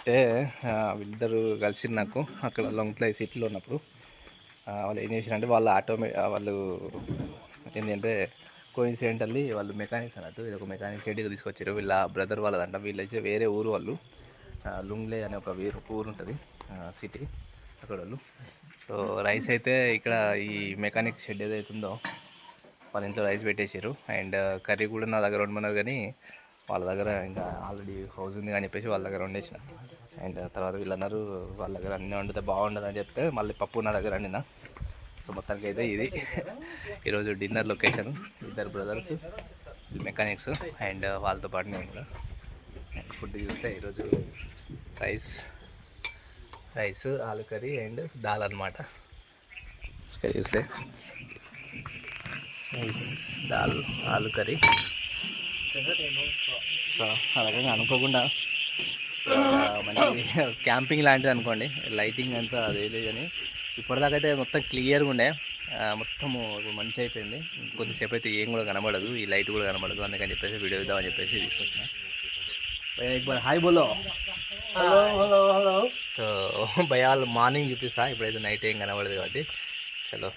అయితే వీళ్ళిద్దరు కలిసి నాకు అక్కడ లొంగ్ప్లై సిటీలో ఉన్నప్పుడు వాళ్ళు ఏం చేశారంటే వాళ్ళ వాళ్ళు ఏంటంటే కోయిన్సిడెంటల్లీ వాళ్ళు మెకానిక్స్ అన్నట్టు ఇది ఒక మెకానిక్ షెడ్కి తీసుకొచ్చారు. వీళ్ళ బ్రదర్ వాళ్ళదంట. వీళ్ళైతే వేరే ఊరు వాళ్ళు, లుంగ్లే అనే ఒక ఊరు ఉంటుంది సిటీ, అక్కడ వాళ్ళు. సో రైస్ అయితే ఇక్కడ ఈ మెకానిక్ షెడ్ ఏదైతే ఉందో వాళ్ళ ఇంట్లో రైస్ పెట్టేసారు. అండ్ కర్రీ కూడా నా దగ్గర వండమన్నారు, కానీ వాళ్ళ దగ్గర ఇంకా ఆల్రెడీ హౌస్ ఉంది అని చెప్పేసి వాళ్ళ దగ్గర వండేసిన. అండ్ తర్వాత వీళ్ళు అన్నారు వాళ్ళ దగ్గర అన్నీ వండితే బాగుండదు అని చెప్తే మళ్ళీ పప్పు నా దగ్గర వండినా. సో మొత్తానికి అయితే ఇది ఈరోజు డిన్నర్ లొకేషన్. ఇద్దరు బ్రదర్స్ మెకానిక్స్ అండ్ వాళ్ళతో పాటు నేను కూడా. ఫుడ్ చూస్తే ఈరోజు రైస్ ఆలు కర్రీ అండ్ దాల్ అనమాట. ఇక్కడ చూస్తే రైస్ దాల్ ఆలు కర్రీ. సో అలాగే అనుకోకుండా మంచి క్యాంపింగ్ లాంటిది అనుకోండి. లైటింగ్ అంతా అదేది కానీ ఇప్పటిదాకా అయితే మొత్తం క్లియర్గా ఉండే, మొత్తము మంచి అయిపోయింది. కొద్దిసేపు అయితే ఏం కూడా కనబడదు, ఈ లైట్ కూడా కనబడదు. అందుకని చెప్పేసి వీడియో ఇద్దామని చెప్పేసి తీసుకొచ్చిన. భయ హాయ్ బోలో. Hello hello hello. సో భయ వాళ్ళు మార్నింగ్ చూపిస్తా, ఇప్పుడైతే నైట్ ఏం కనబడదు కాబట్టి చలో.